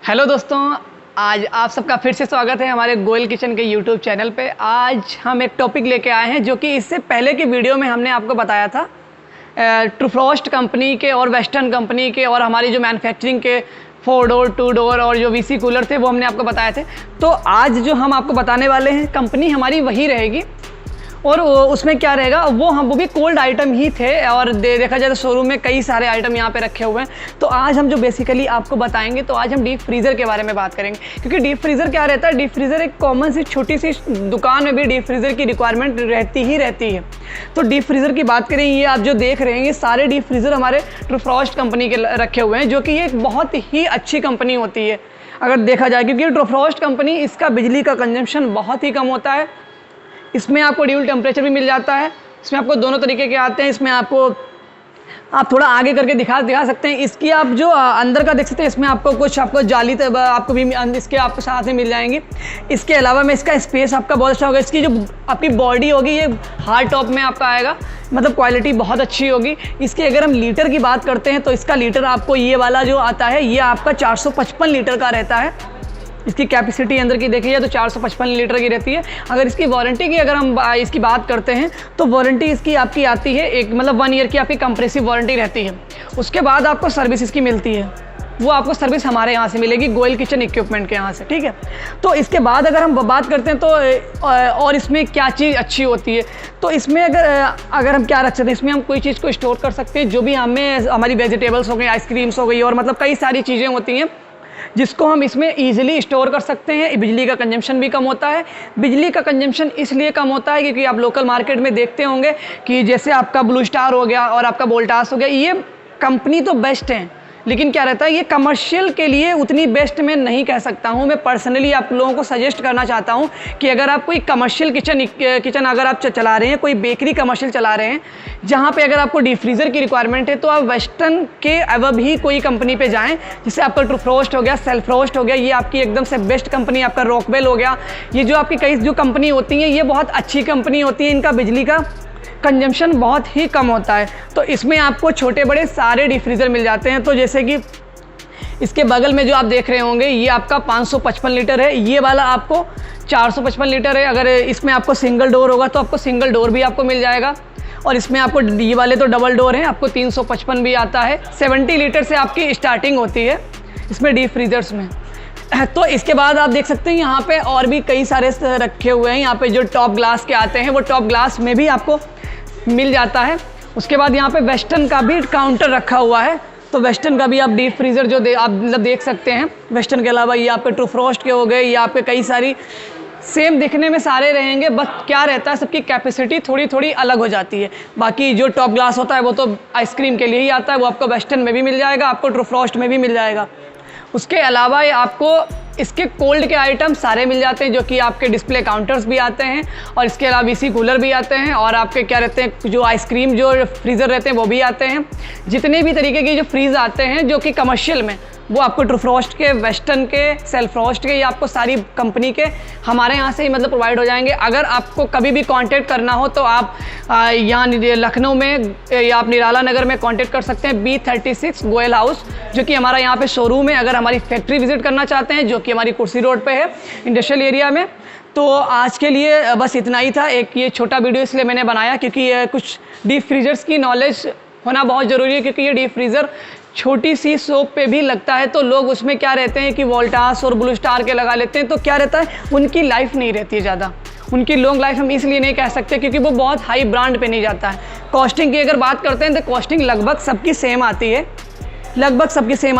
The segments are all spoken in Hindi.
हेलो दोस्तों, आज आप सबका फिर से स्वागत है हमारे गोयल किचन के यूट्यूब चैनल पे। आज हम एक टॉपिक लेके आए हैं जो कि इससे पहले की वीडियो में हमने आपको बताया था। ट्रूफ्रॉस्ट कंपनी के और वेस्टर्न कंपनी के और हमारी जो मैन्युफैक्चरिंग के 4 डोर 2 डोर और जो वीसी कूलर थे वो हमने आपको बताए थे। तो आज जो हम आपको बताने वाले हैं कंपनी हमारी वही रहेगी और उसमें क्या रहेगा वो भी कोल्ड आइटम ही थे और देखा जाए तो शोरूम में कई सारे आइटम यहाँ पे रखे हुए हैं। तो आज हम जो बेसिकली आपको बताएंगे तो आज हम डीप फ्रीज़र के बारे में बात करेंगे, क्योंकि डीप फ्रीज़र क्या रहता है, डीप फ्रीज़र एक कॉमन सी छोटी सी दुकान में भी डीप फ्रीज़र की रिक्वायरमेंट रहती है। तो डीप फ्रीज़र की बात करें, ये आप जो देख रहे हैं ये सारे डीप फ्रीज़र हमारे ट्रूफ्रॉस्ट कंपनी के रखे हुए हैं, जो कि ये एक बहुत ही अच्छी कंपनी होती है अगर देखा जाए, क्योंकि ट्रूफ्रॉस्ट कंपनी इसका बिजली का कंजम्पशन बहुत ही कम होता है। इसमें आपको ड्यूल टेम्परेचर भी मिल जाता है। इसमें आपको दोनों तरीके के आते हैं। इसमें आपको आप थोड़ा आगे करके दिखा सकते हैं। इसकी आप जो अंदर का देख सकते हैं, इसमें आपको कुछ जाली आपको भी इसके आपको साथ में मिल जाएंगी। इसके अलावा में इसका स्पेस आपका बहुत अच्छा होगा। इसकी जो आपकी बॉडी होगी ये हार्ड टॉप में आपका आएगा, मतलब क्वालिटी बहुत अच्छी होगी। इसकी अगर हम लीटर की बात करते हैं तो इसका लीटर आपको ये वाला जो आता है ये आपका 455 लीटर का रहता है। इसकी कैपेसिटी अंदर की देखी जाए तो 455 लीटर की रहती है। अगर इसकी वारंटी की अगर हम इसकी बात करते हैं तो वारंटी इसकी आपकी आती है एक मतलब 1 ईयर की आपकी कंप्रेसिव वारंटी रहती है। उसके बाद आपको सर्विस इसकी मिलती है, वो आपको सर्विस हमारे यहाँ से मिलेगी, गोयल किचन इक्विपमेंट के यहाँ से, ठीक है। तो इसके बाद अगर हम बात करते हैं तो और इसमें क्या चीज़ अच्छी होती है, तो इसमें अगर हम क्या रख सकते हैं, इसमें हम कोई चीज़ को स्टोर कर सकते हैं, जो भी हमारी वेजिटेबल्स हो गई, आइसक्रीम्स हो गई और मतलब कई सारी चीज़ें होती हैं जिसको हम इसमें ईजिली स्टोर कर सकते हैं। बिजली का कंजम्पशन भी कम होता है। बिजली का कंजम्पशन इसलिए कम होता है क्योंकि आप लोकल मार्केट में देखते होंगे कि जैसे आपका ब्लू स्टार हो गया और आपका वोल्टास हो गया, ये कंपनी तो बेस्ट है, लेकिन क्या रहता है ये कमर्शियल के लिए उतनी बेस्ट मैं नहीं कह सकता हूँ। मैं पर्सनली आप लोगों को सजेस्ट करना चाहता हूँ कि अगर आप कोई कमर्शियल किचन अगर आप चला रहे हैं, कोई बेकरी कमर्शियल चला रहे हैं जहाँ पे अगर आपको डीप फ्रीज़र की रिक्वायरमेंट है, तो आप वेस्टर्न के अबव ही कोई कंपनी पे जाएं, जैसे आपका ट्रूफ्रॉस्ट हो गया, सेल्फ्रॉस्ट हो गया, ये आपकी एकदम से बेस्ट कंपनी, आपका रॉकवेल हो गया। ये जो आपकी कई जो कंपनी होती हैं ये बहुत अच्छी कंपनी होती है, इनका बिजली का कंजम्पशन बहुत ही कम होता है। तो इसमें आपको छोटे बड़े सारे डीप फ्रीज़र मिल जाते हैं। तो जैसे कि इसके बगल में जो आप देख रहे होंगे ये आपका 555 लीटर है, ये वाला आपको 455 लीटर है। अगर इसमें आपको सिंगल डोर होगा तो आपको सिंगल डोर भी आपको मिल जाएगा, और इसमें आपको ये वाले तो डबल डोर हैं, आपको 355 भी आता है। 70 लीटर से आपकी स्टार्टिंग होती है इसमें डीप फ्रीज़र्स में। तो इसके बाद आप देख सकते हैं यहाँ पे और भी कई सारे रखे हुए हैं। यहाँ पे जो टॉप ग्लास के आते हैं वो टॉप ग्लास में भी आपको मिल जाता है। उसके बाद यहाँ पे वेस्टर्न का भी काउंटर रखा हुआ है, तो वेस्टर्न का भी आप डीप फ्रीज़र जो आप मतलब देख सकते हैं। वेस्टर्न के अलावा ये आपके ट्रूफ्रॉस्ट के हो गए, ये आपके कई सारी सेम दिखने में सारे रहेंगे, बस क्या रहता है सबकी कैपेसिटी थोड़ी थोड़ी अलग हो जाती है। बाकी जो टॉप ग्लास होता है वो तो आइसक्रीम के लिए ही आता है, वो आपको वेस्टर्न में भी मिल जाएगा, आपको ट्रूफ्रॉस्ट में भी मिल जाएगा। उसके अलावा आपको इसके कोल्ड के आइटम सारे मिल जाते हैं, जो कि आपके डिस्प्ले काउंटर्स भी आते हैं, और इसके अलावा वीसी कूलर भी आते हैं, और आपके क्या रहते हैं जो आइसक्रीम जो फ्रीज़र रहते हैं वो भी आते हैं। जितने भी तरीके के जो फ्रीज़ आते हैं जो कि कमर्शियल में, वो आपको ट्रूफ्रॉस्ट के, वेस्टर्न के, सेल्फ्रॉस्ट के, ये आपको सारी कंपनी के हमारे यहाँ से ही मतलब प्रोवाइड हो जाएंगे। अगर आपको कभी भी कांटेक्ट करना हो तो आप यहाँ लखनऊ में या आप निराला नगर में कांटेक्ट कर सकते हैं, B36 गोयल हाउस, जो कि हमारा यहाँ पे शोरूम है। अगर हमारी फैक्ट्री विजिट करना चाहते हैं जो कि हमारी कुर्सी रोड पे है इंडस्ट्रियल एरिया में। तो आज के लिए बस इतना ही था। एक ये छोटा वीडियो इसलिए मैंने बनाया क्योंकि ये कुछ डीप फ्रीज़र्स की नॉलेज होना बहुत ज़रूरी है, क्योंकि ये डीप फ्रीज़र छोटी सी शॉप पे भी लगता है तो लोग उसमें क्या रहते हैं कि वोल्टास और ब्लू स्टार के लगा लेते हैं, तो क्या रहता है उनकी लाइफ नहीं रहती है ज़्यादा, उनकी लॉन्ग लाइफ हम इसलिए नहीं कह सकते क्योंकि वो बहुत हाई ब्रांड पे नहीं जाता है। कॉस्टिंग की अगर बात करते हैं तो कॉस्टिंग लगभग सबकी सेम आती है,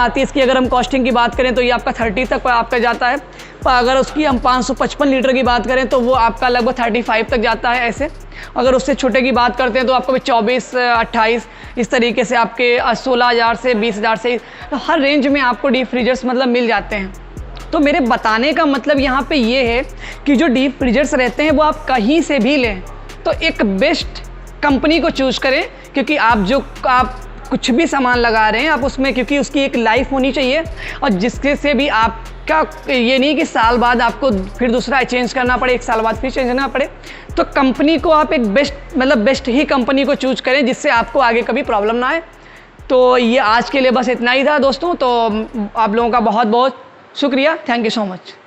इसकी अगर हम कॉस्टिंग की बात करें तो ये आपका 30 तक आपका जाता है। पर अगर उसकी हम 555 लीटर की बात करें तो वो आपका लगभग 35 तक जाता है ऐसे। अगर उससे छोटे की बात करते हैं तो आपको 24, 28 इस तरीके से आपके 16,000 से 20,000 से तो हर रेंज में आपको डीप फ्रीज़र्स मतलब मिल जाते हैं। तो मेरे बताने का मतलब यहाँ पे ये है कि जो डीप फ्रीज़र्स रहते हैं वो आप कहीं से भी लें तो एक बेस्ट कंपनी को चूज़ करें, क्योंकि आप कुछ भी सामान लगा रहे हैं आप उसमें, क्योंकि उसकी एक लाइफ होनी चाहिए, और जिसके से भी आपका ये नहीं कि साल बाद आपको फिर दूसरा चेंज करना पड़े, 1 साल बाद फिर चेंज करना पड़े। तो कंपनी को आप एक बेस्ट ही कंपनी को चूज़ करें जिससे आपको आगे कभी प्रॉब्लम ना आए। तो ये आज के लिए बस इतना ही था दोस्तों। तो आप लोगों का बहुत बहुत शुक्रिया, थैंक यू सो मच।